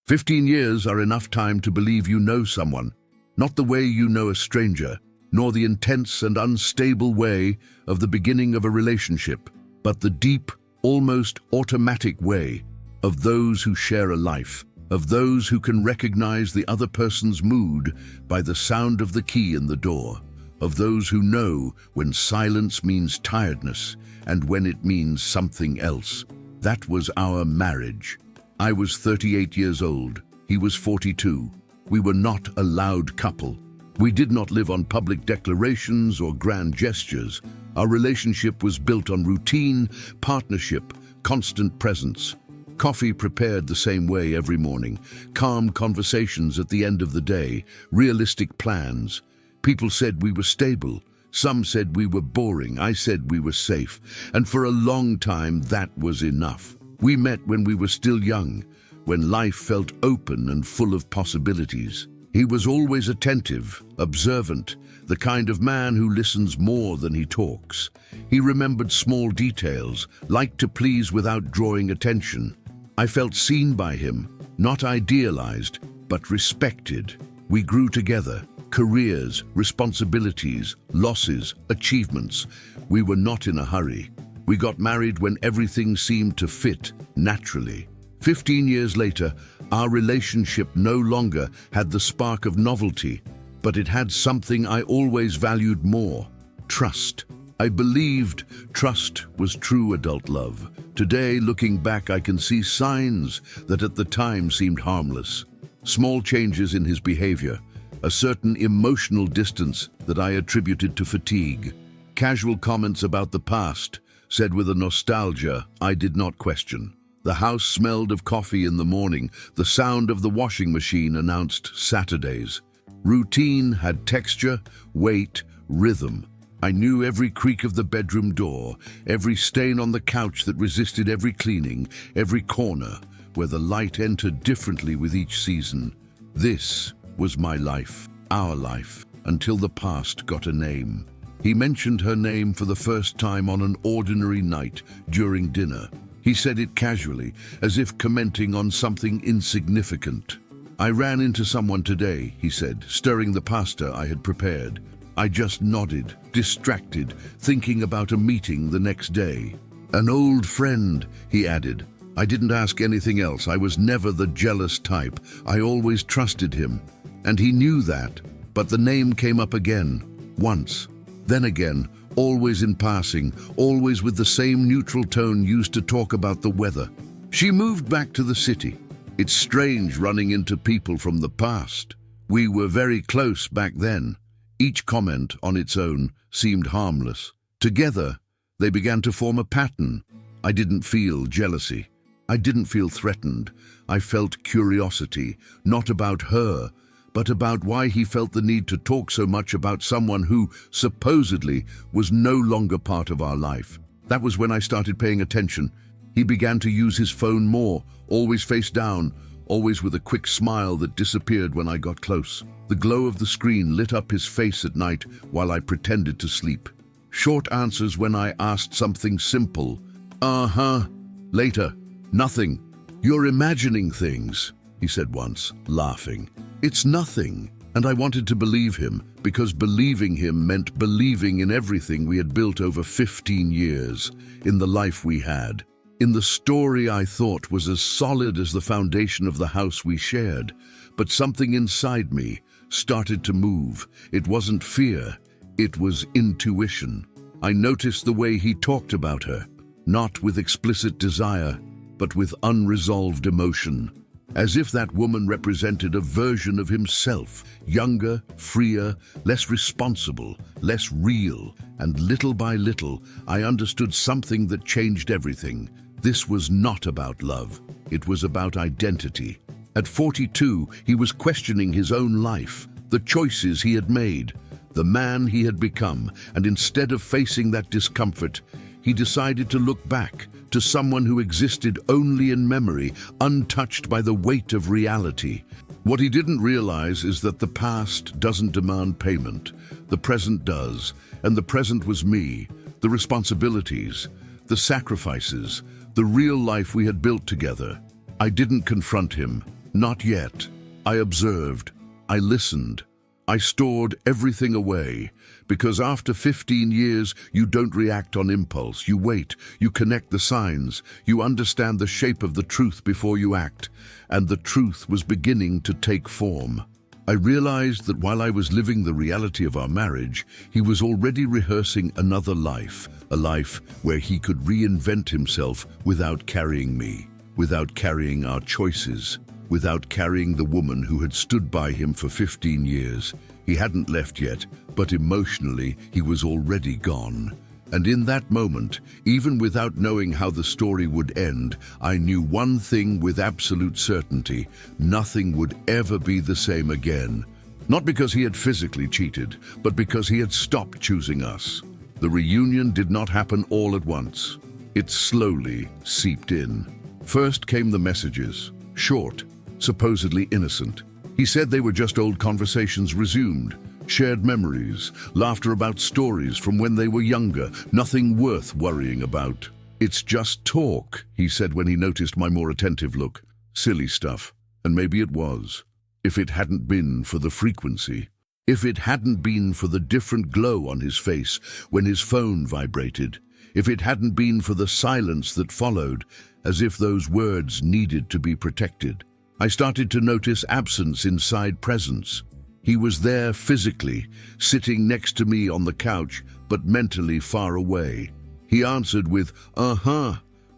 15 years are enough time to believe you know someone, not the way you know a stranger, nor the intense and unstable way of the beginning of a relationship, but the deep, almost automatic way of those who share a life, of those who can recognize the other person's mood by the sound of the key in the door, of those who know when silence means tiredness and when it means something else. That was our marriage. I was 38 years old. He was 42. We were not a loud couple. We did not live on public declarations or grand gestures. Our relationship was built on routine, partnership, constant presence. Coffee prepared the same way every morning, calm conversations at the end of the day, realistic plans. People said we were stable. Some said we were boring. I said we were safe. And for a long time, that was enough. We met when we were still young, when life felt open and full of possibilities. He was always attentive, observant, the kind of man who listens more than he talks. He remembered small details, liked to please without drawing attention. I felt seen by him, not idealized, but respected. We grew together. Careers, responsibilities, losses, achievements. We were not in a hurry. We got married when everything seemed to fit naturally. 15 years later, our relationship no longer had the spark of novelty, but it had something I always valued more: trust. I believed trust was true adult love. Today, looking back, I can see signs that at the time seemed harmless. Small changes in his behavior, a certain emotional distance that I attributed to fatigue, casual comments about the past, said with a nostalgia I did not question. The house smelled of coffee in the morning. The sound of the washing machine announced Saturdays. Routine had texture, weight, rhythm. I knew every creak of the bedroom door, every stain on the couch that resisted every cleaning, every corner where the light entered differently with each season. This was my life, our life, until the past got a name. He mentioned her name for the first time on an ordinary night during dinner. He said it casually, as if commenting on something insignificant. "I ran into someone today," he said, stirring the pasta I had prepared. I just nodded, distracted, thinking about a meeting the next day. "An old friend," he added. I didn't ask anything else. I was never the jealous type. I always trusted him. And he knew that. But the name came up again, once, then again, always in passing, always with the same neutral tone used to talk about the weather. She moved back to the city. It's strange running into people from the past. We were very close back then. Each comment on its own seemed harmless. Together, they began to form a pattern. I didn't feel jealousy. I didn't feel threatened. I felt curiosity, not about her, but about why he felt the need to talk so much about someone who, supposedly, was no longer part of our life. That was when I started paying attention. He began to use his phone more, always face down, always with a quick smile that disappeared when I got close. The glow of the screen lit up his face at night while I pretended to sleep. Short answers when I asked something simple. "Uh-huh. Later. Nothing. You're imagining things," he said once, laughing. "It's nothing." And I wanted to believe him, because believing him meant believing in everything we had built over 15 years, in the life we had, in the story I thought was as solid as the foundation of the house we shared. But something inside me started to move. It wasn't fear, it was intuition. I noticed the way he talked about her, not with explicit desire, but with unresolved emotion. As if that woman represented a version of himself, younger, freer, less responsible, less real. And little by little, I understood something that changed everything. This was not about love. It was about identity. At 42, he was questioning his own life, the choices he had made, the man he had become, and instead of facing that discomfort, he decided to look back to someone who existed only in memory, untouched by the weight of reality. What he didn't realize is that the past doesn't demand payment. The present does, and the present was me, the responsibilities, the sacrifices, the real life we had built together. I didn't confront him. Not yet. I observed. I listened. I stored everything away, because after 15 years, you don't react on impulse. You wait, you connect the signs, you understand the shape of the truth before you act, and the truth was beginning to take form. I realized that while I was living the reality of our marriage, he was already rehearsing another life, a life where he could reinvent himself without carrying me, without carrying our choices, without carrying the woman who had stood by him for 15 years. He hadn't left yet, but emotionally he was already gone. And in that moment, even without knowing how the story would end, I knew one thing with absolute certainty: nothing would ever be the same again. Not because he had physically cheated, but because he had stopped choosing us. The reunion did not happen all at once. It slowly seeped in. First came the messages, short, supposedly innocent. He said they were just old conversations resumed, shared memories, laughter about stories from when they were younger, nothing worth worrying about. "It's just talk," he said when he noticed my more attentive look. Silly stuff, and maybe it was. If it hadn't been for the frequency, if it hadn't been for the different glow on his face when his phone vibrated, if it hadn't been for the silence that followed, as if those words needed to be protected. I started to notice absence inside presence. He was there physically, sitting next to me on the couch, but mentally far away. He answered with,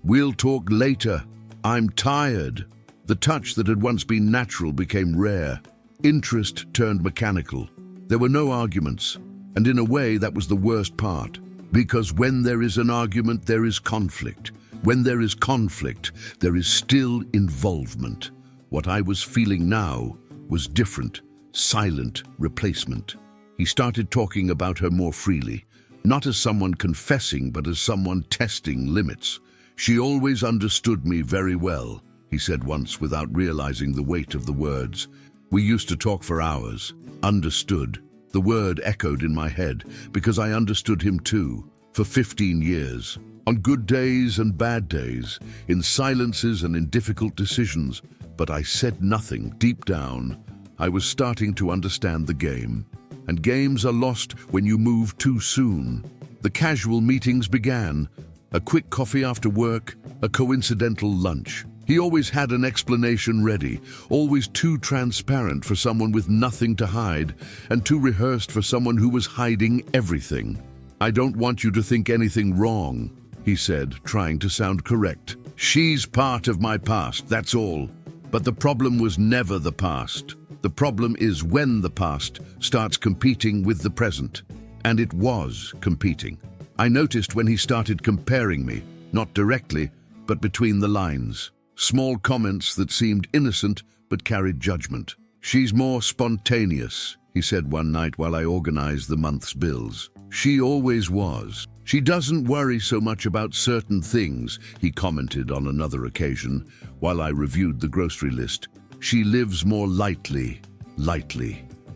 "We'll talk later. I'm tired." The touch that had once been natural became rare. Interest turned mechanical. There were no arguments, and in a way that was the worst part. Because when there is an argument, there is conflict. When there is conflict, there is still involvement. What I was feeling now was different, silent replacement. He started talking about her more freely, not as someone confessing, but as someone testing limits. "She always understood me very well," he said once without realizing the weight of the words. "We used to talk for hours." Understood. The word echoed in my head because I understood him too, for 15 years. On good days and bad days, in silences and in difficult decisions. But I said nothing. Deep down, I was starting to understand the game. And games are lost when you move too soon. The casual meetings began. A quick coffee after work, a coincidental lunch. He always had an explanation ready, always too transparent for someone with nothing to hide, and too rehearsed for someone who was hiding everything. "I don't want you to think anything wrong," he said, trying to sound correct. "She's part of my past, that's all." But the problem was never the past. The problem is when the past starts competing with the present. And it was competing. I noticed when he started comparing me, not directly, but between the lines. Small comments that seemed innocent but carried judgment. "She's more spontaneous," he said one night while I organized the month's bills. "She always was. She doesn't worry so much about certain things," he commented on another occasion while I reviewed the grocery list. "She lives more lightly,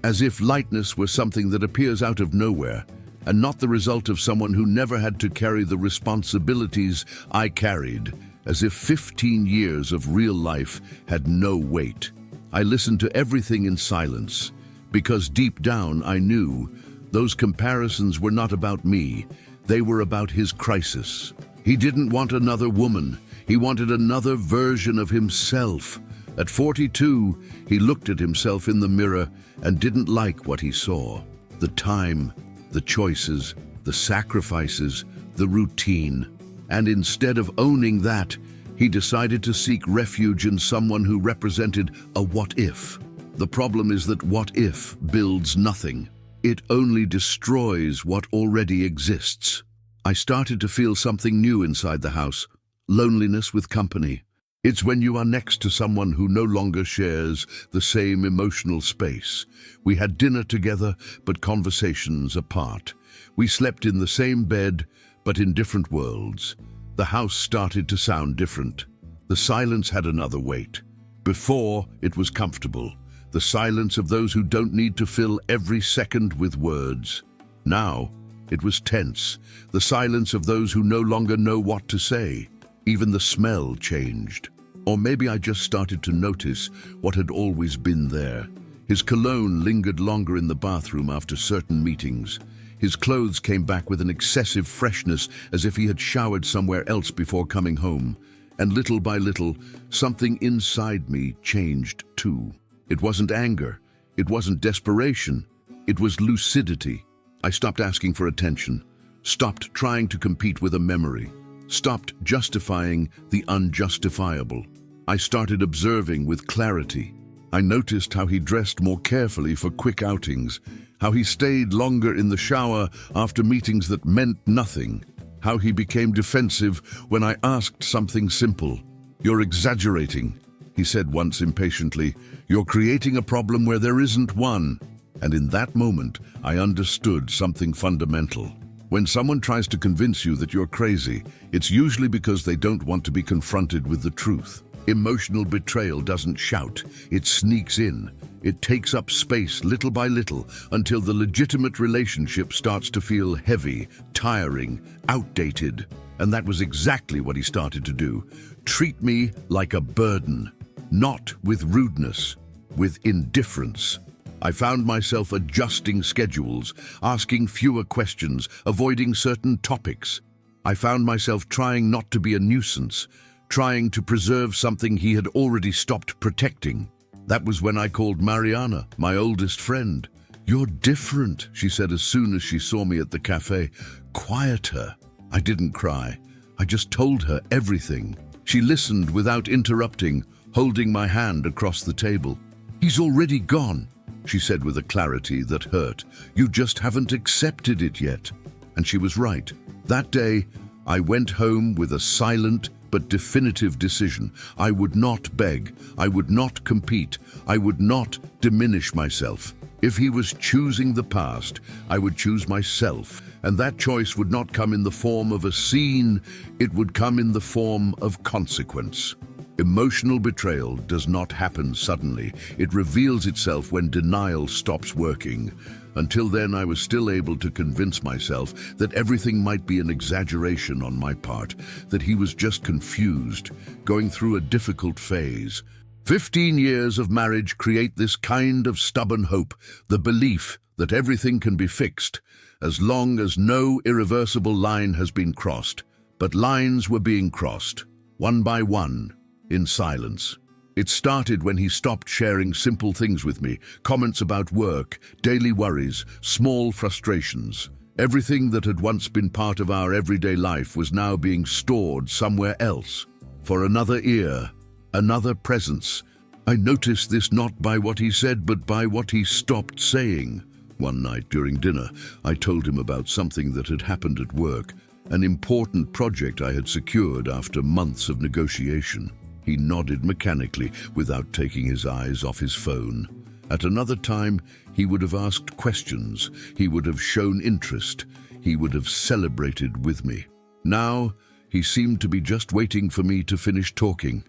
as if lightness were something that appears out of nowhere and not the result of someone who never had to carry the responsibilities I carried, as if 15 years of real life had no weight. I listened to everything in silence, because deep down I knew those comparisons were not about me. They were about his crisis. He didn't want another woman. He wanted another version of himself. At 42, he looked at himself in the mirror and didn't like what he saw. The time, the choices, the sacrifices, the routine. And instead of owning that, he decided to seek refuge in someone who represented a what-if. The problem is that what-if builds nothing. It only destroys what already exists. I started to feel something new inside the house, loneliness with company. It's when you are next to someone who no longer shares the same emotional space. We had dinner together, but conversations apart. We slept in the same bed, but in different worlds. The house started to sound different. The silence had another weight. Before, it was comfortable. The silence of those who don't need to fill every second with words. Now, it was tense. The silence of those who no longer know what to say. Even the smell changed. Or maybe I just started to notice what had always been there. His cologne lingered longer in the bathroom after certain meetings. His clothes came back with an excessive freshness, as if he had showered somewhere else before coming home. And little by little, something inside me changed too. It wasn't anger. It wasn't desperation. It was lucidity. I stopped asking for attention, stopped trying to compete with a memory, stopped justifying the unjustifiable. I started observing with clarity. I noticed how he dressed more carefully for quick outings, how he stayed longer in the shower after meetings that meant nothing, how he became defensive when I asked something simple. "You're exaggerating," he said once impatiently. "You're creating a problem where there isn't one." And in that moment, I understood something fundamental. When someone tries to convince you that you're crazy, it's usually because they don't want to be confronted with the truth. Emotional betrayal doesn't shout, it sneaks in. It takes up space little by little until the legitimate relationship starts to feel heavy, tiring, outdated. And that was exactly what he started to do. Treat me like a burden, not with rudeness, with indifference. I found myself adjusting schedules, asking fewer questions, avoiding certain topics. I found myself trying not to be a nuisance, trying to preserve something he had already stopped protecting. That was when I called Mariana, my oldest friend. "You're different," she said as soon as she saw me at the cafe. "Quieter." I didn't cry. I just told her everything. She listened without interrupting, holding my hand across the table. "He's already gone," she said with a clarity that hurt. "You just haven't accepted it yet." And she was right. That day, I went home with a silent but definitive decision. I would not beg. I would not compete. I would not diminish myself. If he was choosing the past, I would choose myself. And that choice would not come in the form of a scene. It would come in the form of consequence. Emotional betrayal does not happen suddenly. It reveals itself when denial stops working. Until then, I was still able to convince myself that everything might be an exaggeration on my part, that he was just confused, going through a difficult phase. 15 years of marriage create this kind of stubborn hope, the belief that everything can be fixed, as long as no irreversible line has been crossed. But lines were being crossed, one by one, in silence. It started when he stopped sharing simple things with me, comments about work, daily worries, small frustrations. Everything that had once been part of our everyday life was now being stored somewhere else, for another ear, another presence. I noticed this not by what he said, but by what he stopped saying. One night during dinner, I told him about something that had happened at work, an important project I had secured after months of negotiation. He nodded mechanically without taking his eyes off his phone. At another time, he would have asked questions. He would have shown interest. He would have celebrated with me. Now, he seemed to be just waiting for me to finish talking.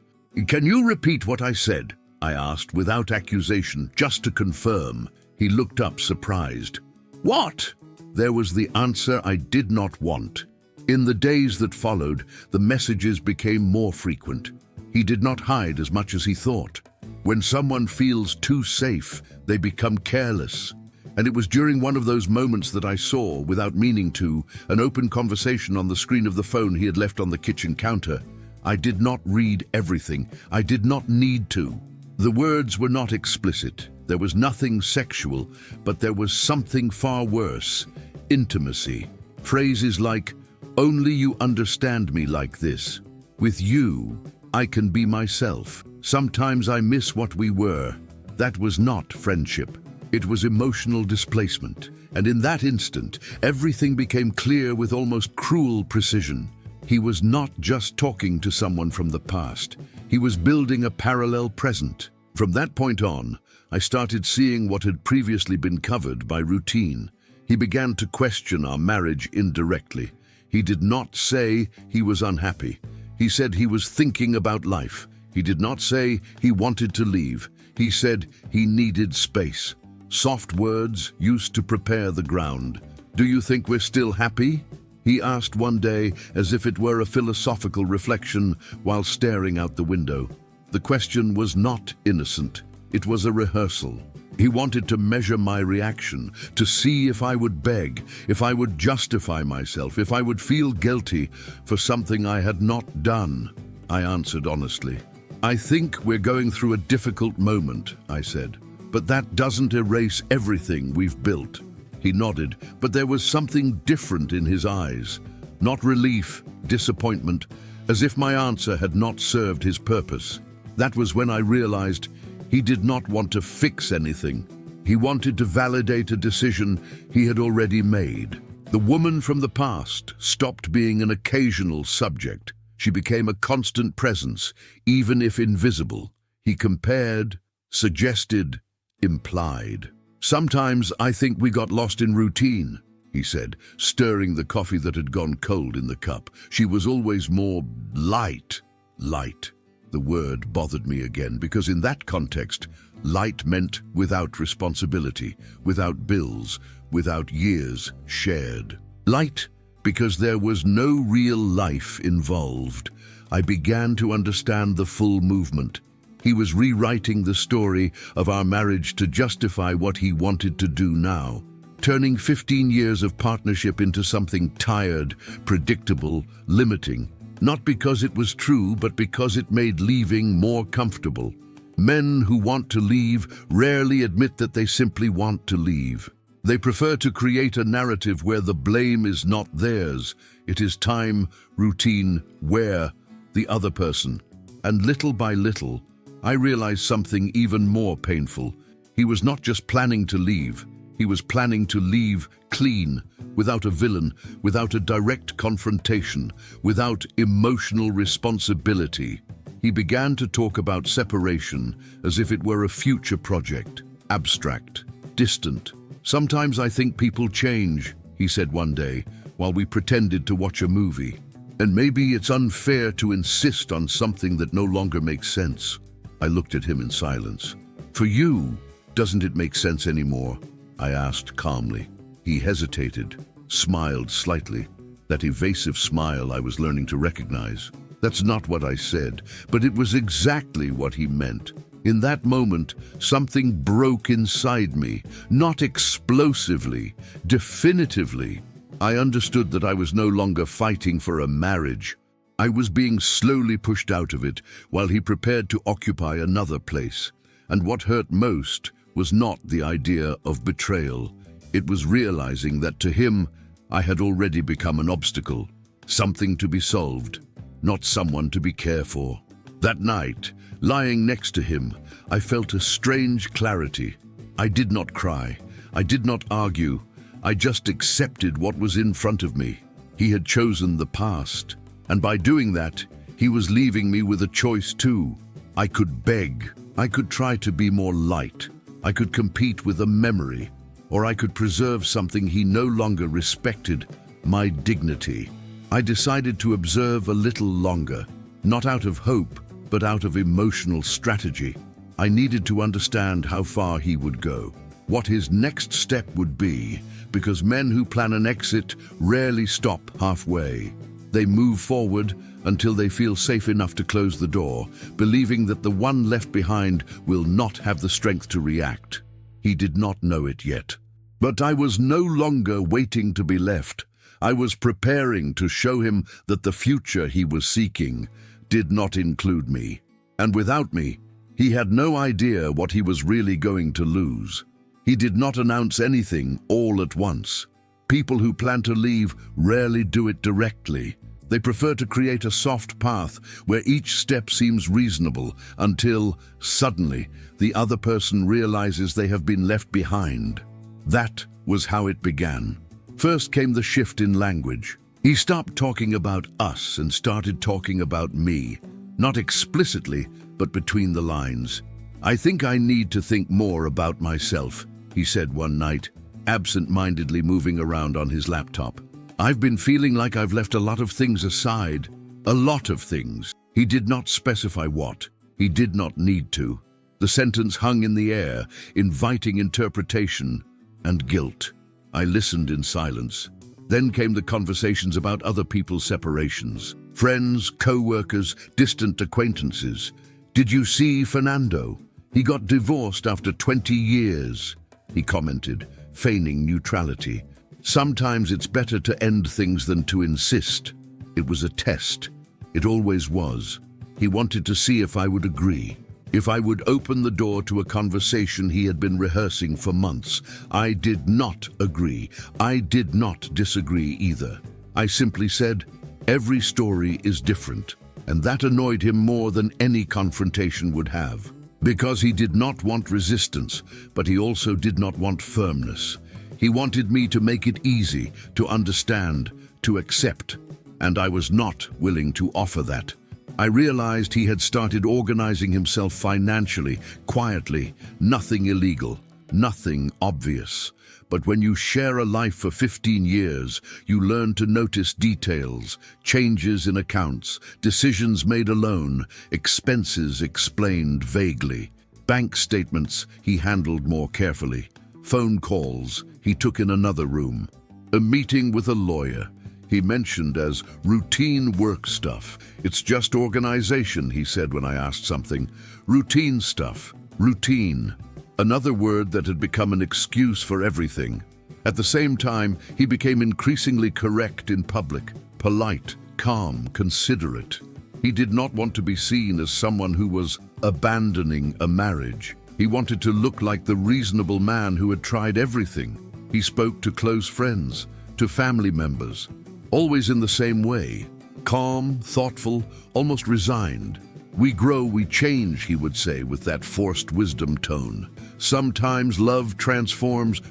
"Can you repeat what I said?" I asked without accusation, just to confirm. He looked up surprised. "What?" There was the answer I did not want. In the days that followed, the messages became more frequent. He did not hide as much as he thought. When someone feels too safe, they become careless. And it was during one of those moments that I saw, without meaning to, an open conversation on the screen of the phone he had left on the kitchen counter. I did not read everything. I did not need to. The words were not explicit. There was nothing sexual, but there was something far worse: intimacy. Phrases like, "Only you understand me like this. With you, I can be myself. Sometimes I miss what we were." That was not friendship. It was emotional displacement. And in that instant, everything became clear with almost cruel precision. He was not just talking to someone from the past. He was building a parallel present. From that point on, I started seeing what had previously been covered by routine. He began to question our marriage indirectly. He did not say he was unhappy. He said he was thinking about life. He did not say he wanted to leave. He said he needed space. Soft words used to prepare the ground. "Do you think we're still happy?" he asked one day, as if it were a philosophical reflection while staring out the window. The question was not innocent. It was a rehearsal. He wanted to measure my reaction, to see if I would beg, if I would justify myself, if I would feel guilty for something I had not done. I answered honestly. "I think we're going through a difficult moment," I said, "but that doesn't erase everything we've built." He nodded, but there was something different in his eyes. Not relief, disappointment, as if my answer had not served his purpose. That was when I realized he did not want to fix anything. He wanted to validate a decision he had already made. The woman from the past stopped being an occasional subject. She became a constant presence, even if invisible. He compared, suggested, implied. "Sometimes I think we got lost in routine," he said, stirring the coffee that had gone cold in the cup. "She was always more light." Light. The word bothered me again, because in that context, light meant without responsibility, without bills, without years shared. Light, because there was no real life involved. I began to understand the full movement. He was rewriting the story of our marriage to justify what he wanted to do now, turning 15 years of partnership into something tired, predictable, limiting. Not because it was true, but because it made leaving more comfortable. Men who want to leave rarely admit that they simply want to leave. They prefer to create a narrative where the blame is not theirs. It is time, routine, where the other person. And little by little, I realized something even more painful. He was not just planning to leave. He was planning to leave clean, without a villain, without a direct confrontation, without emotional responsibility. He began to talk about separation as if it were a future project, abstract, distant. "Sometimes I think people change," he said one day, while we pretended to watch a movie. "And maybe it's unfair to insist on something that no longer makes sense." I looked at him in silence. "For you, doesn't it make sense anymore?" I asked calmly. He hesitated, smiled slightly, that evasive smile I was learning to recognize. That's not what I said, but it was exactly what he meant. In that moment, something broke inside me, not explosively, definitively. I understood that I was no longer fighting for a marriage. I was being slowly pushed out of it while he prepared to occupy another place. And what hurt most was not the idea of betrayal. It was realizing that to him, I had already become an obstacle, something to be solved, not someone to be cared for. That night, lying next to him, I felt a strange clarity. I did not cry. I did not argue. I just accepted what was in front of me. He had chosen the past, and by doing that, he was leaving me with a choice too. I could beg. I could try to be more light. I could compete with a memory, or I could preserve something he no longer respected, my dignity. I decided to observe a little longer, not out of hope, but out of emotional strategy. I needed to understand how far he would go, what his next step would be, because men who plan an exit rarely stop halfway. They move forward until they feel safe enough to close the door, believing that the one left behind will not have the strength to react. He did not know it yet. But I was no longer waiting to be left. I was preparing to show him that the future he was seeking did not include me. And without me, he had no idea what he was really going to lose. He did not announce anything all at once. People who plan to leave rarely do it directly. They prefer to create a soft path where each step seems reasonable until, suddenly, the other person realizes they have been left behind. That was how it began. First came the shift in language. He stopped talking about us and started talking about me. Not explicitly, but between the lines. "I think I need to think more about myself," he said one night, absent-mindedly moving around on his laptop. "I've been feeling like I've left a lot of things aside. A lot of things." He did not specify what. He did not need to. The sentence hung in the air, inviting interpretation and guilt. I listened in silence. Then came the conversations about other people's separations. Friends, co-workers, distant acquaintances. "Did you see Fernando? He got divorced after 20 years, he commented, feigning neutrality. "Sometimes it's better to end things than to insist." It was a test. It always was. He wanted to see if I would agree, if I would open the door to a conversation he had been rehearsing for months. I did not agree. I did not disagree either. I simply said, "Every story is different," and that annoyed him more than any confrontation would have. Because he did not want resistance, but he also did not want firmness. He wanted me to make it easy, to understand, to accept, and I was not willing to offer that. I realized he had started organizing himself financially, quietly, nothing illegal, nothing obvious. But when you share a life for 15 years, you learn to notice details, changes in accounts, decisions made alone, expenses explained vaguely. Bank statements he handled more carefully. Phone calls he took in another room. A meeting with a lawyer he mentioned as routine work stuff. "It's just organization," he said when I asked something. "Routine stuff. Routine." Another word that had become an excuse for everything. At the same time, he became increasingly correct in public, polite, calm, considerate. He did not want to be seen as someone who was abandoning a marriage. He wanted to look like the reasonable man who had tried everything. He spoke to close friends, to family members, always in the same way, calm, thoughtful, almost resigned. "We grow, we change," he would say with that forced wisdom tone. "Sometimes love transforms."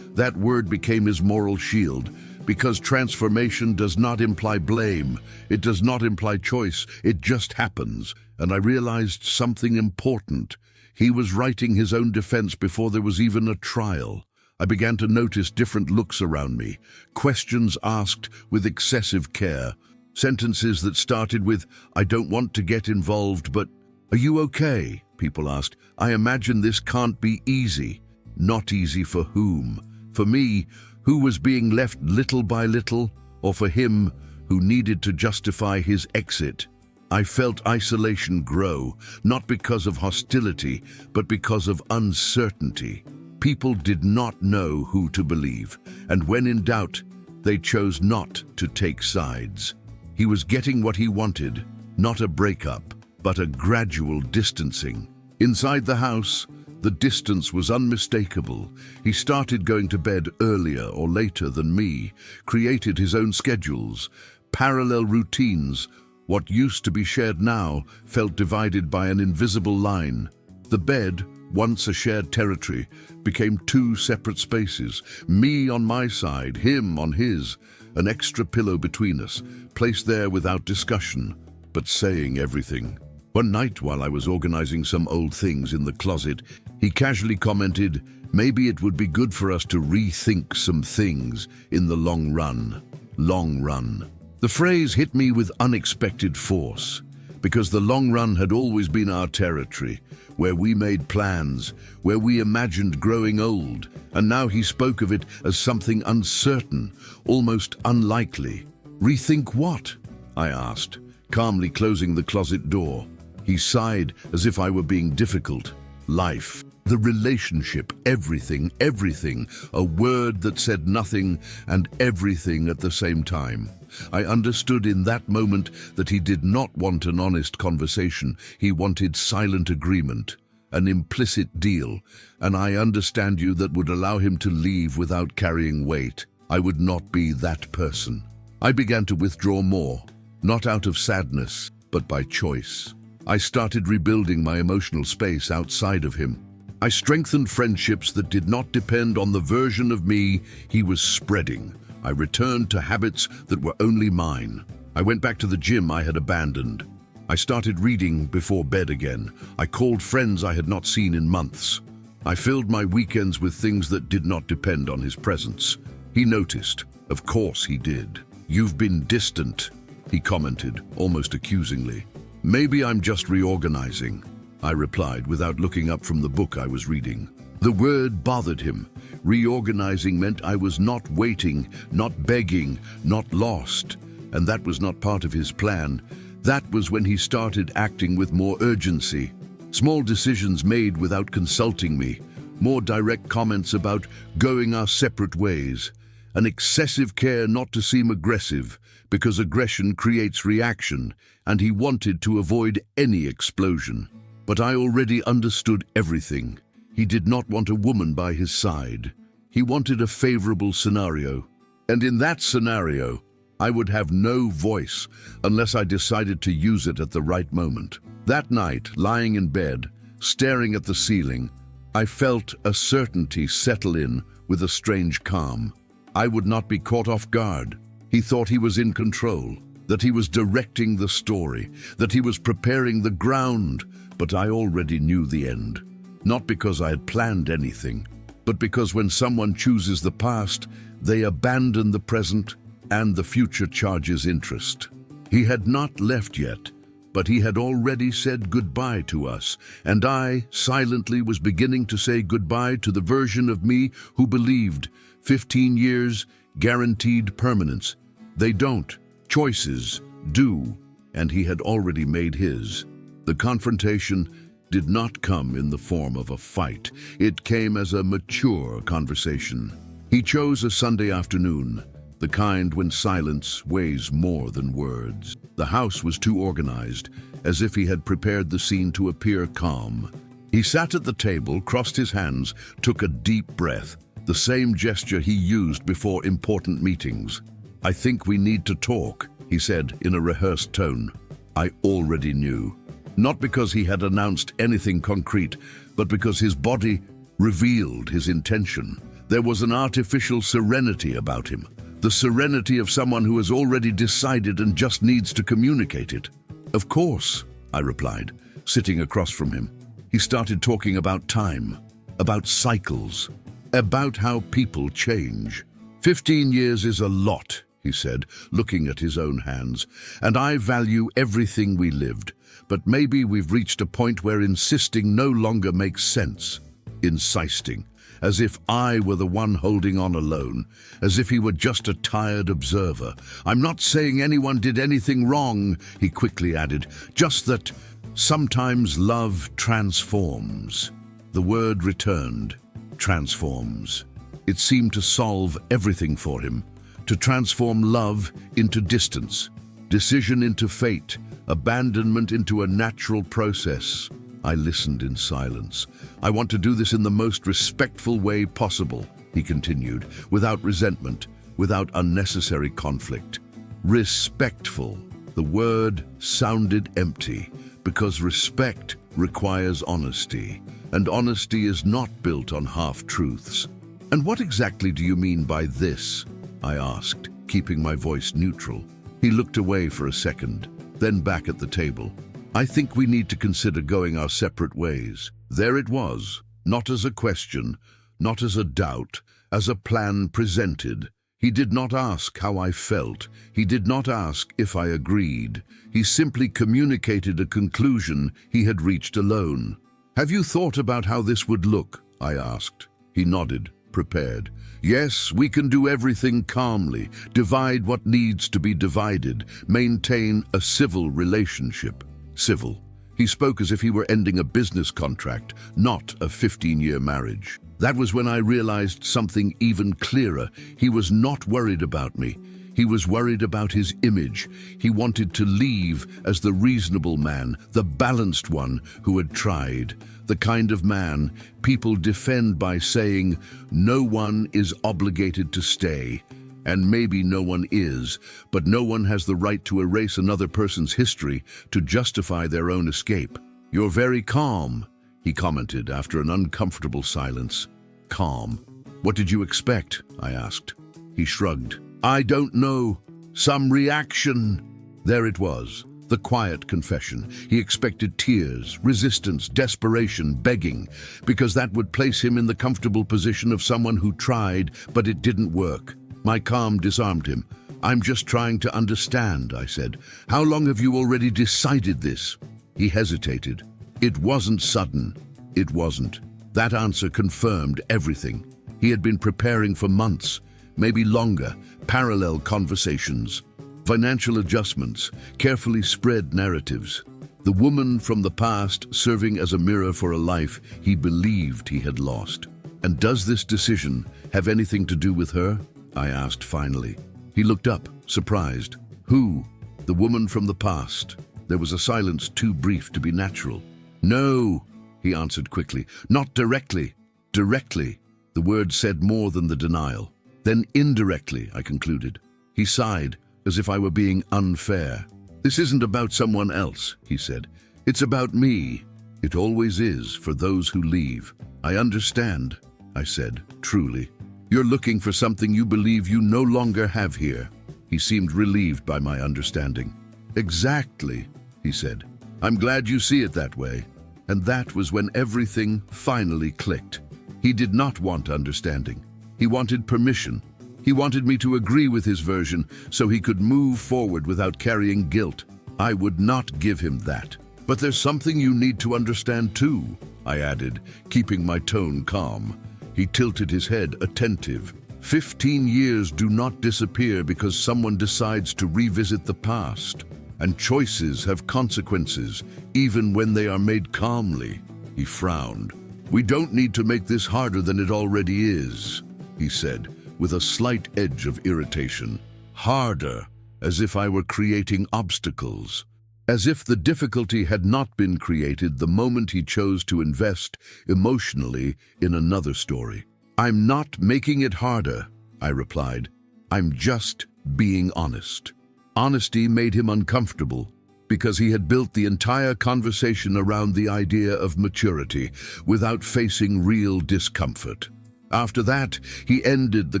That word became his moral shield, because transformation does not imply blame. It does not imply choice. It just happens. And I realized something important. He was writing his own defense before there was even a trial. I began to notice different looks around me, questions asked with excessive care, sentences that started with, "I don't want to get involved, but..." "Are you okay?" people asked. "I imagine this can't be easy." Not easy for whom? For me, who was being left little by little, or for him, who needed to justify his exit? I felt isolation grow, not because of hostility, but because of uncertainty. People did not know who to believe, and when in doubt, they chose not to take sides. He was getting what he wanted, not a breakup, but a gradual distancing. Inside the house, the distance was unmistakable. He started going to bed earlier or later than me, created his own schedules, parallel routines. What used to be shared now felt divided by an invisible line. The bed, once a shared territory, became two separate spaces, me on my side, him on his, an extra pillow between us, placed there without discussion, but saying everything. One night, while I was organizing some old things in the closet, he casually commented, "Maybe it would be good for us to rethink some things in the long run." Long run. The phrase hit me with unexpected force, because the long run had always been our territory, where we made plans, where we imagined growing old, and now he spoke of it as something uncertain, almost unlikely. "Rethink what?" I asked, calmly closing the closet door. He sighed as if I were being difficult. "Life, the relationship, everything, everything," a word that said nothing and everything at the same time. I understood in that moment that he did not want an honest conversation. He wanted silent agreement, an implicit deal, and I understand you that would allow him to leave without carrying weight. I would not be that person. I began to withdraw more, not out of sadness, but by choice. I started rebuilding my emotional space outside of him. I strengthened friendships that did not depend on the version of me he was spreading. I returned to habits that were only mine. I went back to the gym I had abandoned. I started reading before bed again. I called friends I had not seen in months. I filled my weekends with things that did not depend on his presence. He noticed. Of course he did. "You've been distant," he commented, almost accusingly. "Maybe I'm just reorganizing," I replied without looking up from the book I was reading. The word bothered him. Reorganizing meant I was not waiting, not begging, not lost. And that was not part of his plan. That was when he started acting with more urgency. Small decisions made without consulting me, more direct comments about going our separate ways, an excessive care not to seem aggressive, because aggression creates reaction, and he wanted to avoid any explosion. But I already understood everything. He did not want a woman by his side. He wanted a favorable scenario. And in that scenario, I would have no voice unless I decided to use it at the right moment. That night, lying in bed, staring at the ceiling, I felt a certainty settle in with a strange calm. I would not be caught off guard. He thought he was in control, that he was directing the story, that he was preparing the ground, but I already knew the end. Not because I had planned anything, but because when someone chooses the past, they abandon the present, and the future charges interest. He had not left yet, but he had already said goodbye to us, and I silently was beginning to say goodbye to the version of me who believed 15 years guaranteed permanence. They don't. Choices do, and he had already made his. The confrontation did not come in the form of a fight. It came as a mature conversation. He chose a Sunday afternoon, the kind when silence weighs more than words. The house was too organized, as if he had prepared the scene to appear calm. He sat at the table, crossed his hands, took a deep breath, the same gesture he used before important meetings. "I think we need to talk," he said in a rehearsed tone. I already knew. Not because he had announced anything concrete, but because his body revealed his intention. There was an artificial serenity about him, the serenity of someone who has already decided and just needs to communicate it. "Of course," I replied, sitting across from him. He started talking about time, about cycles, about how people change. 15 years is a lot, he said, looking at his own hands, and I value everything we lived. But maybe we've reached a point where insisting no longer makes sense. Insisting, as if I were the one holding on alone, as if he were just a tired observer. "I'm not saying anyone did anything wrong," he quickly added, "just that sometimes love transforms." The word returned, transforms. It seemed to solve everything for him, to transform love into distance, decision into fate, abandonment into a natural process. I listened in silence. "I want to do this in the most respectful way possible," he continued, "without resentment, without unnecessary conflict." Respectful. The word sounded empty, because respect requires honesty, and honesty is not built on half-truths. "And what exactly do you mean by this?" I asked, keeping my voice neutral. He looked away for a second, then back at the table. "I think we need to consider going our separate ways." There it was, not as a question, not as a doubt, as a plan presented. He did not ask how I felt. He did not ask if I agreed. He simply communicated a conclusion he had reached alone. "Have you thought about how this would look?" I asked. He nodded, prepared. "Yes, we can do everything calmly, divide what needs to be divided, maintain a civil relationship." Civil. He spoke as if he were ending a business contract, not a 15-year marriage. That was when I realized something even clearer. He was not worried about me. He was worried about his image. He wanted to leave as the reasonable man, the balanced one who had tried. The kind of man people defend by saying, "No one is obligated to stay." And maybe no one is, but no one has the right to erase another person's history to justify their own escape. "You're very calm," he commented after an uncomfortable silence. "Calm? What did you expect?" I asked. He shrugged. "I don't know. Some reaction." There it was, the quiet confession. He expected tears, resistance, desperation, begging, because that would place him in the comfortable position of someone who tried, but it didn't work. My calm disarmed him. "I'm just trying to understand," I said. "How long have you already decided this?" He hesitated. It wasn't sudden. It wasn't. That answer confirmed everything. He had been preparing for months, maybe longer, parallel conversations. Financial adjustments, carefully spread narratives. The woman from the past serving as a mirror for a life he believed he had lost. And does this decision have anything to do with her? I asked finally. He looked up, surprised. Who? The woman from the past. There was a silence too brief to be natural. No, he answered quickly. Not directly. Directly. The word said more than the denial. Then indirectly, I concluded. He sighed, as if I were being unfair. This isn't about someone else, he said. It's about me. It always is for those who leave. I understand, I said, truly. You're looking for something you believe you no longer have here. He seemed relieved by my understanding. Exactly, he said. I'm glad you see it that way. And that was when everything finally clicked. He did not want understanding. He wanted permission. He wanted me to agree with his version so he could move forward without carrying guilt. I would not give him that. But there's something you need to understand too, I added, keeping my tone calm. He tilted his head, attentive. 15 years do not disappear because someone decides to revisit the past. And choices have consequences, even when they are made calmly. He frowned. We don't need to make this harder than it already is, he said, with a slight edge of irritation. Harder, as if I were creating obstacles. As if the difficulty had not been created the moment he chose to invest emotionally in another story. I'm not making it harder, I replied. I'm just being honest. Honesty made him uncomfortable because he had built the entire conversation around the idea of maturity without facing real discomfort. After that, he ended the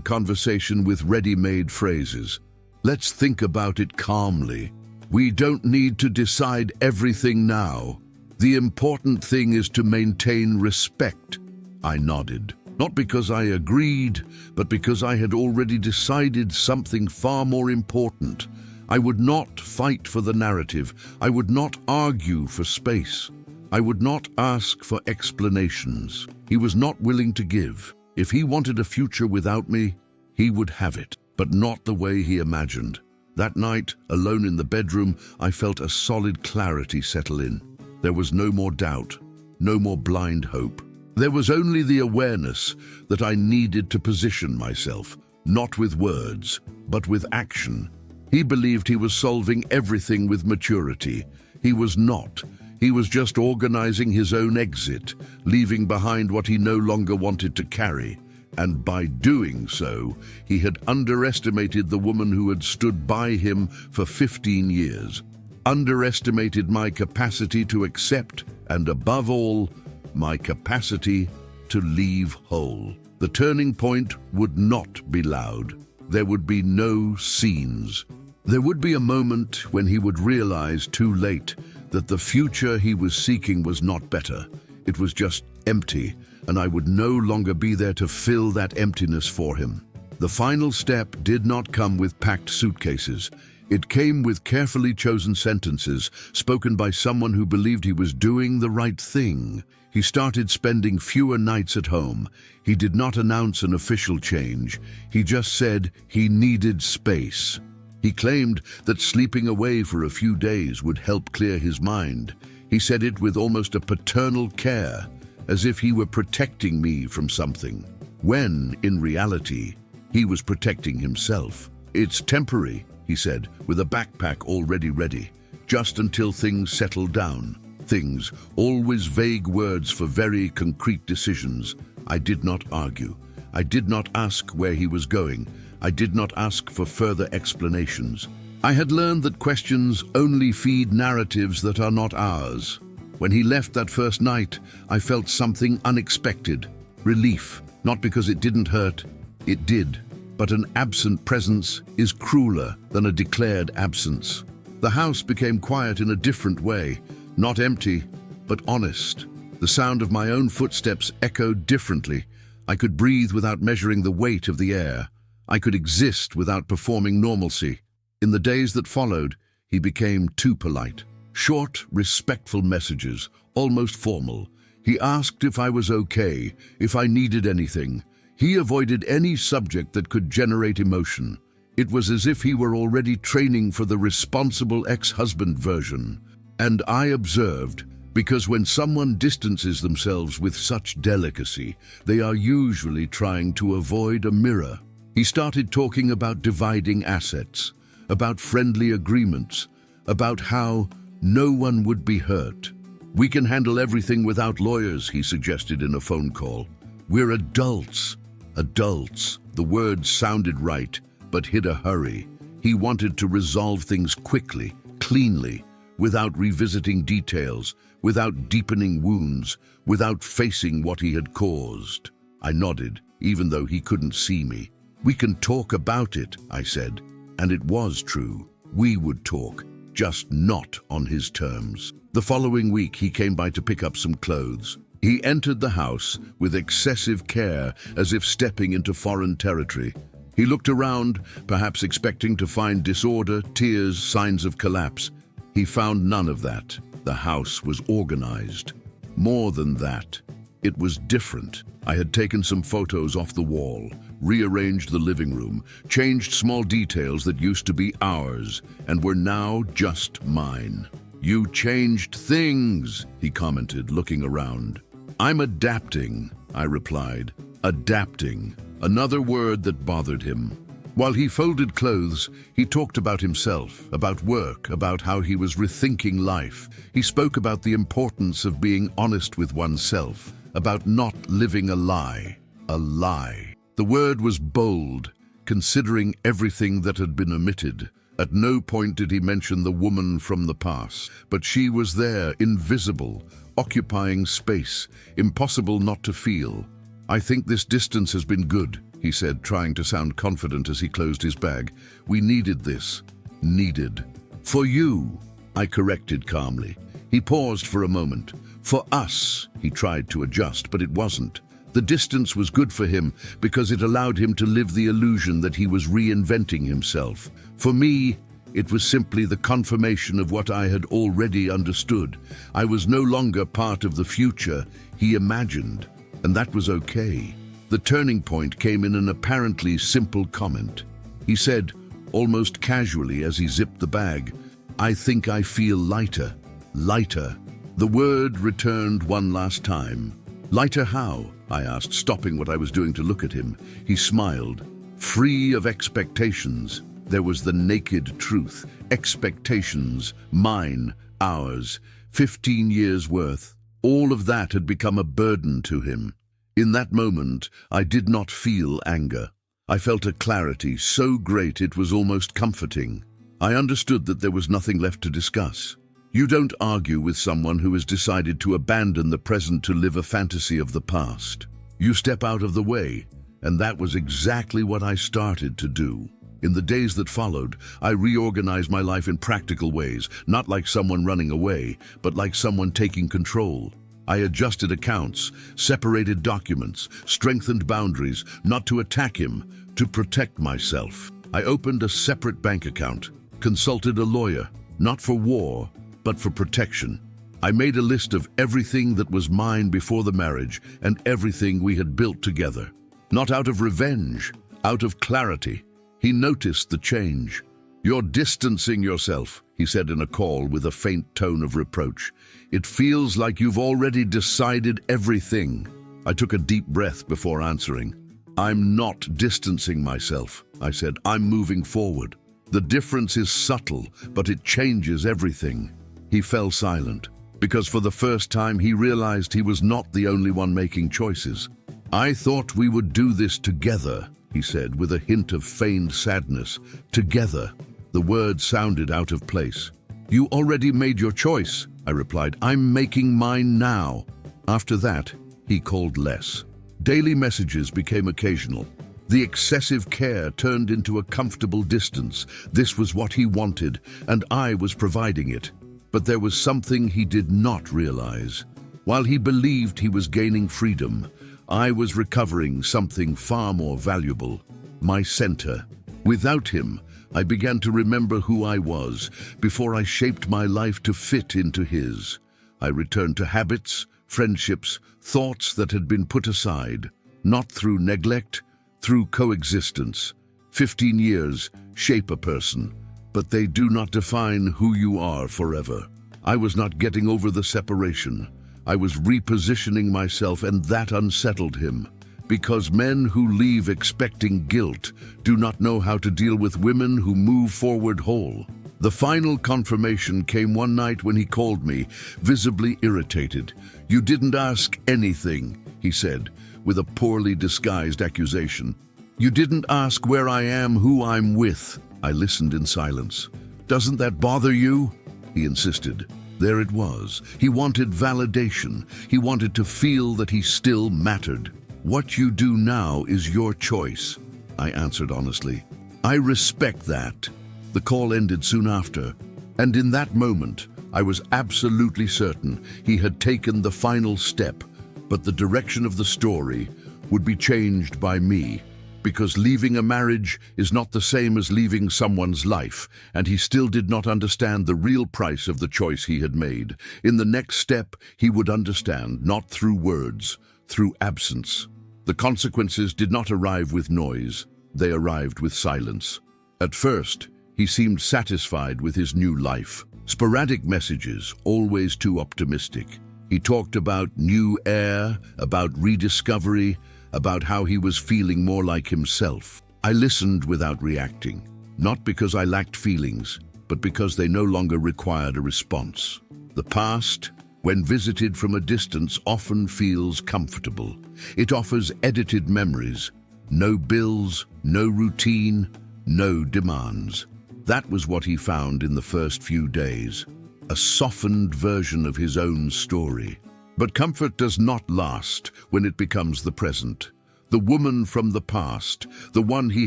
conversation with ready-made phrases. Let's think about it calmly. We don't need to decide everything now. The important thing is to maintain respect. I nodded, not because I agreed, but because I had already decided something far more important. I would not fight for the narrative. I would not argue for space. I would not ask for explanations. He was not willing to give. If he wanted a future without me, he would have it, but not the way he imagined. That night, alone in the bedroom, I felt a solid clarity settle in. There was no more doubt, no more blind hope. There was only the awareness that I needed to position myself, not with words, but with action. He believed he was solving everything with maturity. He was not. He was just organizing his own exit, leaving behind what he no longer wanted to carry. And by doing so, he had underestimated the woman who had stood by him for 15 years, underestimated my capacity to accept, and above all, my capacity to leave whole. The turning point would not be loud. There would be no scenes. There would be a moment when he would realize too late that the future he was seeking was not better. It was just empty, and I would no longer be there to fill that emptiness for him. The final step did not come with packed suitcases. It came with carefully chosen sentences spoken by someone who believed he was doing the right thing. He started spending fewer nights at home. He did not announce an official change. He just said he needed space. He claimed that sleeping away for a few days would help clear his mind. He said it with almost a paternal care, as if he were protecting me from something, when, in reality, he was protecting himself. It's temporary, he said, with a backpack already ready, just until things settle down. Things, always vague words for very concrete decisions. I did not argue. I did not ask where he was going. I did not ask for further explanations. I had learned that questions only feed narratives that are not ours. When he left that first night, I felt something unexpected. Relief, not because it didn't hurt. It did. But an absent presence is crueler than a declared absence. The house became quiet in a different way, not empty, but honest. The sound of my own footsteps echoed differently. I could breathe without measuring the weight of the air. I could exist without performing normalcy. In the days that followed, he became too polite. Short, respectful messages, almost formal. He asked if I was okay, if I needed anything. He avoided any subject that could generate emotion. It was as if he were already training for the responsible ex-husband version. And I observed, because when someone distances themselves with such delicacy, they are usually trying to avoid a mirror. He started talking about dividing assets, about friendly agreements, about how no one would be hurt. "We can handle everything without lawyers," he suggested in a phone call. "We're adults." Adults. The word sounded right, but hid a hurry. He wanted to resolve things quickly, cleanly, without revisiting details, without deepening wounds, without facing what he had caused. I nodded, even though he couldn't see me. "We can talk about it," I said. And it was true. We would talk, just not on his terms. The following week, he came by to pick up some clothes. He entered the house with excessive care, as if stepping into foreign territory. He looked around, perhaps expecting to find disorder, tears, signs of collapse. He found none of that. The house was organized. More than that, it was different. I had taken some photos off the wall, rearranged the living room, changed small details that used to be ours and were now just mine. "You changed things," he commented, looking around. "I'm adapting," I replied. Adapting, another word that bothered him. While he folded clothes, he talked about himself, about work, about how he was rethinking life. He spoke about the importance of being honest with oneself, about not living a lie. A lie. The word was bold, considering everything that had been omitted. At no point did he mention the woman from the past, but she was there, invisible, occupying space, impossible not to feel. "I think this distance has been good," he said, trying to sound confident as he closed his bag. "We needed this." Needed. "For you," I corrected calmly. He paused for a moment. "For us," he tried to adjust, but it wasn't. The distance was good for him because it allowed him to live the illusion that he was reinventing himself. For me, it was simply the confirmation of what I had already understood. I was no longer part of the future he imagined, and that was okay. The turning point came in an apparently simple comment. He said, almost casually as he zipped the bag, "I think I feel lighter." Lighter. The word returned one last time. "Lighter how?" I asked, stopping what I was doing to look at him. He smiled. "Free of expectations." There was the naked truth. Expectations. Mine. Ours. 15 years' worth. All of that had become a burden to him. In that moment, I did not feel anger. I felt a clarity so great it was almost comforting. I understood that there was nothing left to discuss. You don't argue with someone who has decided to abandon the present to live a fantasy of the past. You step out of the way, and that was exactly what I started to do. In the days that followed, I reorganized my life in practical ways, not like someone running away, but like someone taking control. I adjusted accounts, separated documents, strengthened boundaries, not to attack him, to protect myself. I opened a separate bank account, consulted a lawyer, not for war, but for protection. I made a list of everything that was mine before the marriage and everything we had built together. Not out of revenge, out of clarity. He noticed the change. "You're distancing yourself," he said in a call with a faint tone of reproach. "It feels like you've already decided everything." I took a deep breath before answering. "I'm not distancing myself," I said. "I'm moving forward. The difference is subtle, but it changes everything." He fell silent, because for the first time he realized he was not the only one making choices. "I thought we would do this together," he said, with a hint of feigned sadness. "Together." The word sounded out of place. "You already made your choice," I replied. "I'm making mine now." After that, he called less. Daily messages became occasional. The excessive care turned into a comfortable distance. This was what he wanted, and I was providing it. But there was something he did not realize. While he believed he was gaining freedom, I was recovering something far more valuable, my center. Without him, I began to remember who I was before I shaped my life to fit into his. I returned to habits, friendships, thoughts that had been put aside, not through neglect, through coexistence. 15 years shape a person, but they do not define who you are forever. I was not getting over the separation. I was repositioning myself, and that unsettled him. Because men who leave expecting guilt do not know how to deal with women who move forward whole. The final confirmation came one night when he called me, visibly irritated. "You didn't ask anything," he said, with a poorly disguised accusation. "You didn't ask where I am, who I'm with." I listened in silence. "Doesn't that bother you?" he insisted. There it was. He wanted validation. He wanted to feel that he still mattered. "What you do now is your choice," I answered honestly. "I respect that." The call ended soon after, and in that moment, I was absolutely certain he had taken the final step, but the direction of the story would be changed by me, because leaving a marriage is not the same as leaving someone's life, and he still did not understand the real price of the choice he had made. In the next step, he would understand, not through words, through absence. The consequences did not arrive with noise, they arrived with silence. At first, he seemed satisfied with his new life. Sporadic messages, always too optimistic. He talked about new air, about rediscovery, about how he was feeling more like himself. I listened without reacting, not because I lacked feelings, but because they no longer required a response. The past, when visited from a distance, often feels comfortable. It offers edited memories, no bills, no routine, no demands. That was what he found in the first few days, a softened version of his own story. But comfort does not last when it becomes the present. The woman from the past, the one he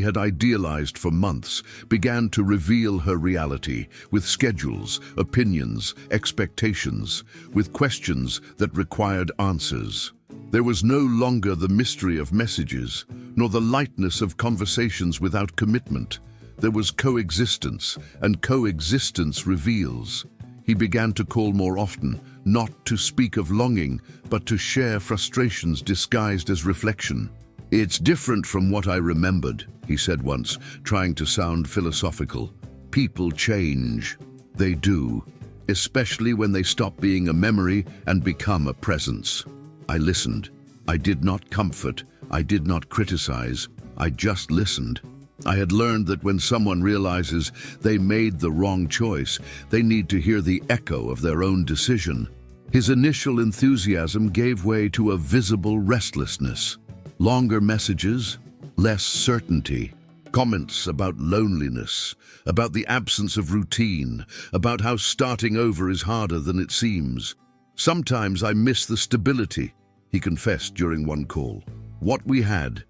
had idealized for months, began to reveal her reality with schedules, opinions, expectations, with questions that required answers. There was no longer the mystery of messages, nor the lightness of conversations without commitment. There was coexistence, and coexistence reveals. He began to call more often, not to speak of longing, but to share frustrations disguised as reflection. "It's different from what I remembered," he said once, trying to sound philosophical. "People change. They do, especially when they stop being a memory and become a presence." I listened. I did not comfort. I did not criticize. I just listened. I had learned that when someone realizes they made the wrong choice, they need to hear the echo of their own decision. His initial enthusiasm gave way to a visible restlessness. Longer messages, less certainty. Comments about loneliness, about the absence of routine, about how starting over is harder than it seems. "Sometimes I miss the stability," he confessed during one call. "What we had,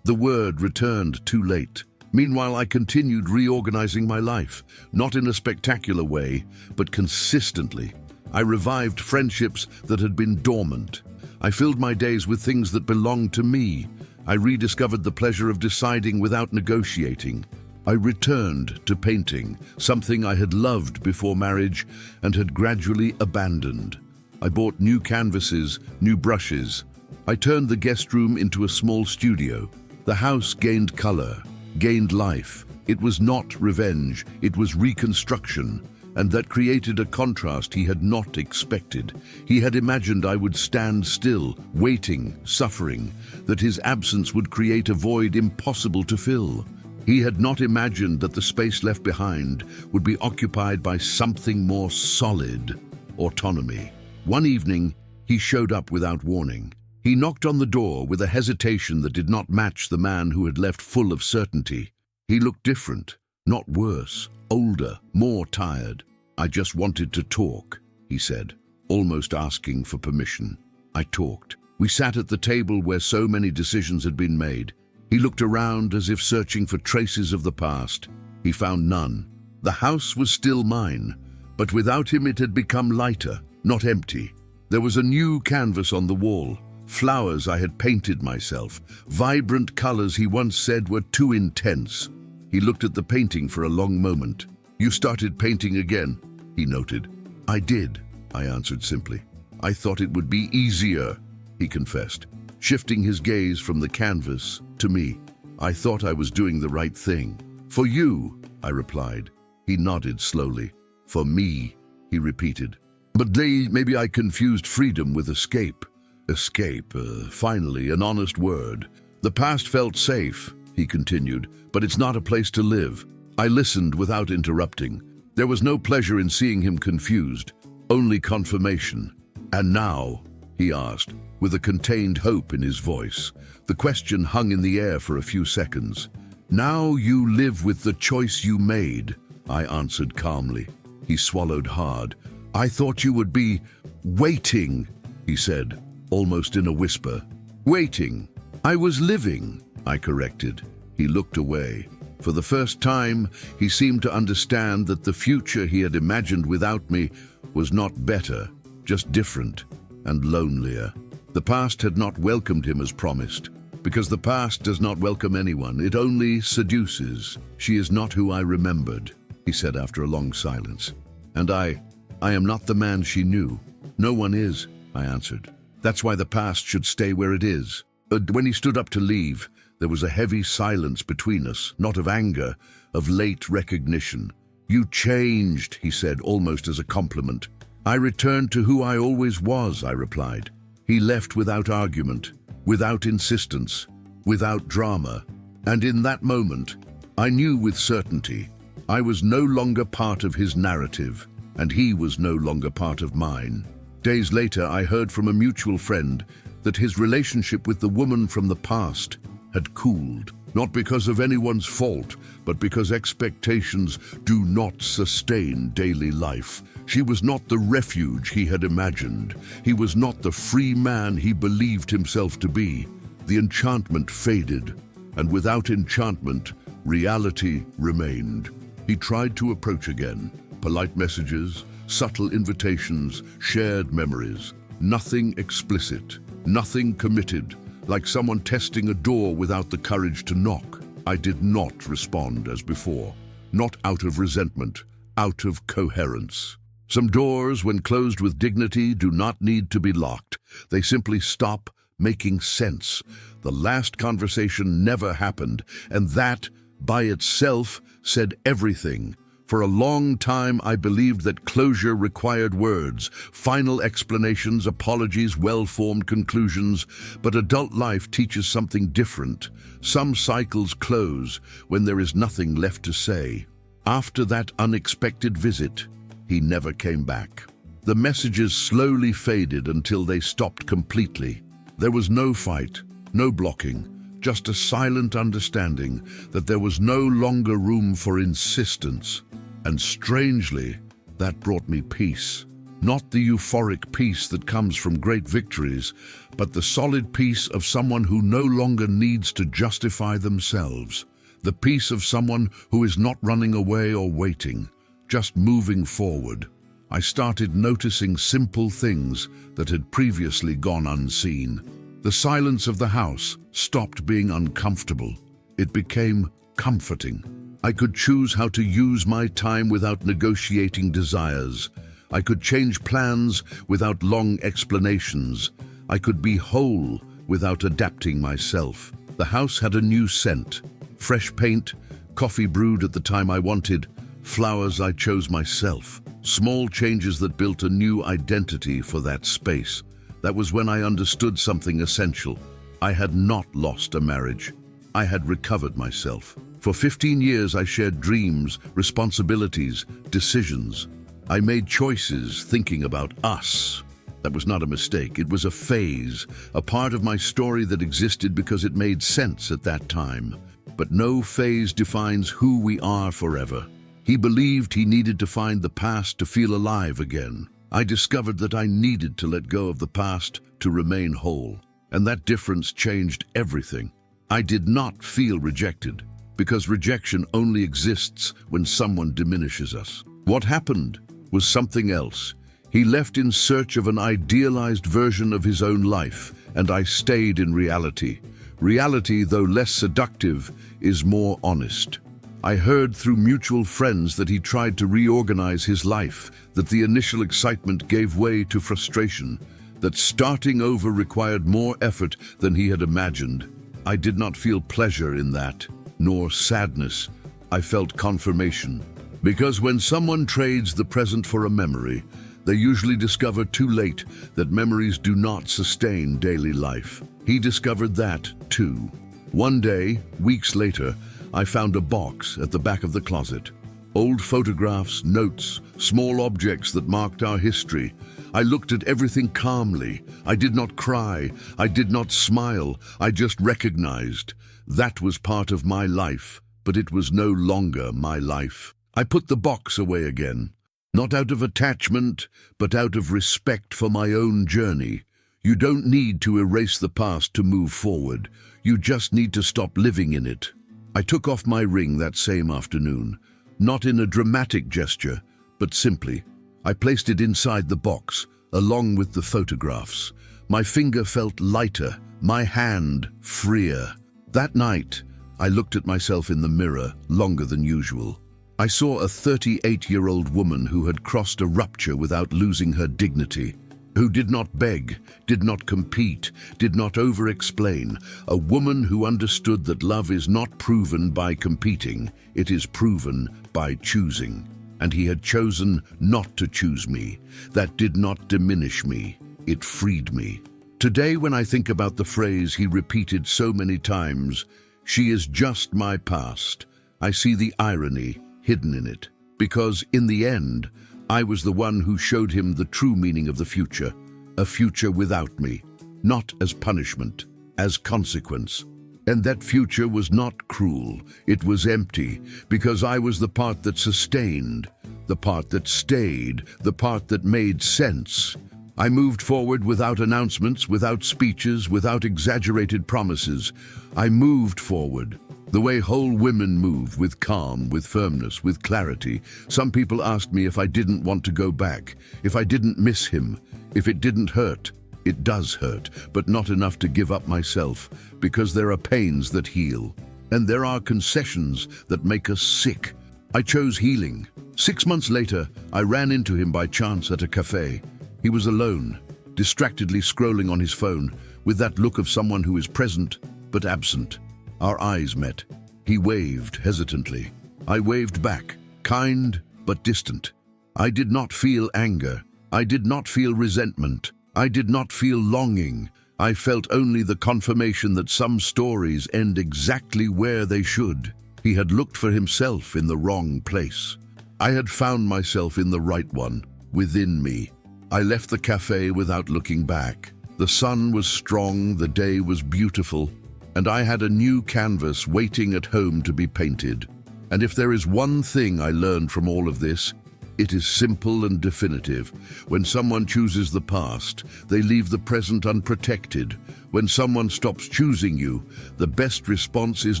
the word returned too late." Meanwhile, I continued reorganizing my life, not in a spectacular way, but consistently. I revived friendships that had been dormant. I filled my days with things that belonged to me. I rediscovered the pleasure of deciding without negotiating. I returned to painting, something I had loved before marriage and had gradually abandoned. I bought new canvases, new brushes. I turned the guest room into a small studio. The house gained color, gained life. It was not revenge, it was reconstruction, and that created a contrast he had not expected. He had imagined I would stand still, waiting, suffering, that his absence would create a void impossible to fill. He had not imagined that the space left behind would be occupied by something more solid: autonomy. One evening, he showed up without warning. He knocked on the door with a hesitation that did not match the man who had left full of certainty. He looked different, not worse, older, more tired. "I just wanted to talk," he said, almost asking for permission. I talked. We sat at the table where so many decisions had been made. He looked around as if searching for traces of the past. He found none. The house was still mine, but without him it had become lighter, not empty. There was a new canvas on the wall. Flowers I had painted myself, vibrant colors he once said were too intense. He looked at the painting for a long moment. "You started painting again," he noted. "I did," I answered simply. "I thought it would be easier," he confessed, shifting his gaze from the canvas to me. I thought I was doing the right thing. For you, I replied. He nodded slowly. For me, he repeated. But maybe I confused freedom with escape. Escape, finally, an honest word. The past felt safe, he continued, but it's not a place to live. I listened without interrupting. There was no pleasure in seeing him confused, only confirmation. And now, he asked, with a contained hope in his voice. The question hung in the air for a few seconds. Now you live with the choice you made, I answered calmly. He swallowed hard. I thought you would be waiting, he said, almost in a whisper. Waiting. I was living, I corrected. He looked away. For the first time, he seemed to understand that the future he had imagined without me was not better, just different and lonelier. The past had not welcomed him as promised, because the past does not welcome anyone. It only seduces. She is not who I remembered, he said after a long silence. And I am not the man she knew. No one is, I answered. That's why the past should stay where it is. But when he stood up to leave, there was a heavy silence between us, not of anger, of late recognition. You changed, he said, almost as a compliment. I returned to who I always was, I replied. He left without argument, without insistence, without drama. And in that moment, I knew with certainty I was no longer part of his narrative, and he was no longer part of mine. Days later, I heard from a mutual friend that his relationship with the woman from the past had cooled, not because of anyone's fault, but because expectations do not sustain daily life. She was not the refuge he had imagined. He was not the free man he believed himself to be. The enchantment faded, and without enchantment, reality remained. He tried to approach again. Polite messages, subtle invitations, shared memories. Nothing explicit, nothing committed, like someone testing a door without the courage to knock. I did not respond as before, not out of resentment, out of coherence. Some doors, when closed with dignity, do not need to be locked. They simply stop making sense. The last conversation never happened, and that, by itself, said everything. For a long time, I believed that closure required words, final explanations, apologies, well-formed conclusions. But adult life teaches something different. Some cycles close when there is nothing left to say. After that unexpected visit, he never came back. The messages slowly faded until they stopped completely. There was no fight, no blocking, just a silent understanding that there was no longer room for insistence. And strangely, that brought me peace. Not the euphoric peace that comes from great victories, but the solid peace of someone who no longer needs to justify themselves. The peace of someone who is not running away or waiting, just moving forward. I started noticing simple things that had previously gone unseen. The silence of the house stopped being uncomfortable. It became comforting. I could choose how to use my time without negotiating desires. I could change plans without long explanations. I could be whole without adapting myself. The house had a new scent. Fresh paint, coffee brewed at the time I wanted, flowers I chose myself. Small changes that built a new identity for that space. That was when I understood something essential. I had not lost a marriage. I had recovered myself. For 15 years, I shared dreams, responsibilities, decisions. I made choices thinking about us. That was not a mistake. It was a phase, a part of my story that existed because it made sense at that time. But no phase defines who we are forever. He believed he needed to find the past to feel alive again. I discovered that I needed to let go of the past to remain whole. And that difference changed everything. I did not feel rejected, because rejection only exists when someone diminishes us. What happened was something else. He left in search of an idealized version of his own life, and I stayed in reality. Reality, though less seductive, is more honest. I heard through mutual friends that he tried to reorganize his life, that the initial excitement gave way to frustration, that starting over required more effort than he had imagined. I did not feel pleasure in that, nor sadness. I felt confirmation. Because when someone trades the present for a memory, they usually discover too late that memories do not sustain daily life. He discovered that, too. One day, weeks later, I found a box at the back of the closet. Old photographs, notes, small objects that marked our history. I looked at everything calmly. I did not cry. I did not smile. I just recognized. That was part of my life, but it was no longer my life. I put the box away again. Not out of attachment, but out of respect for my own journey. You don't need to erase the past to move forward. You just need to stop living in it. I took off my ring that same afternoon. Not in a dramatic gesture, but simply. I placed it inside the box, along with the photographs. My finger felt lighter, my hand freer. That night, I looked at myself in the mirror longer than usual. I saw a 38-year-old woman who had crossed a rupture without losing her dignity, who did not beg, did not compete, did not over-explain, a woman who understood that love is not proven by competing, it is proven by choosing. And he had chosen not to choose me. That did not diminish me, it freed me. Today, when I think about the phrase he repeated so many times, "She is just my past," I see the irony hidden in it. Because in the end, I was the one who showed him the true meaning of the future, a future without me, not as punishment, as consequence. And that future was not cruel, it was empty, because I was the part that sustained, the part that stayed, the part that made sense. I moved forward without announcements, without speeches, without exaggerated promises. I moved forward. The way whole women move, with calm, with firmness, with clarity. Some people asked me if I didn't want to go back, if I didn't miss him, if it didn't hurt. It does hurt, but not enough to give up myself, because there are pains that heal, and there are concessions that make us sick. I chose healing. 6 months later, I ran into him by chance at a cafe. He was alone, distractedly scrolling on his phone, with that look of someone who is present but absent. Our eyes met. He waved hesitantly. I waved back, kind but distant. I did not feel anger. I did not feel resentment. I did not feel longing. I felt only the confirmation that some stories end exactly where they should. He had looked for himself in the wrong place. I had found myself in the right one, within me. I left the cafe without looking back. The sun was strong, the day was beautiful, and I had a new canvas waiting at home to be painted. And if there is one thing I learned from all of this, it is simple and definitive. When someone chooses the past, they leave the present unprotected. When someone stops choosing you, the best response is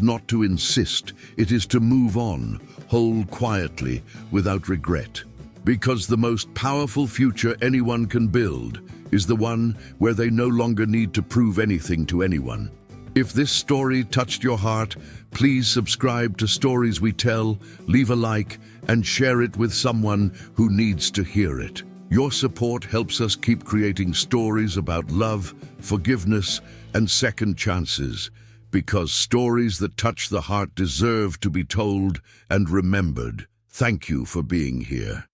not to insist, it is to move on, hold quietly, without regret. Because the most powerful future anyone can build is the one where they no longer need to prove anything to anyone. If this story touched your heart, please subscribe to Stories We Tell, leave a like, and share it with someone who needs to hear it. Your support helps us keep creating stories about love, forgiveness, and second chances, because stories that touch the heart deserve to be told and remembered. Thank you for being here.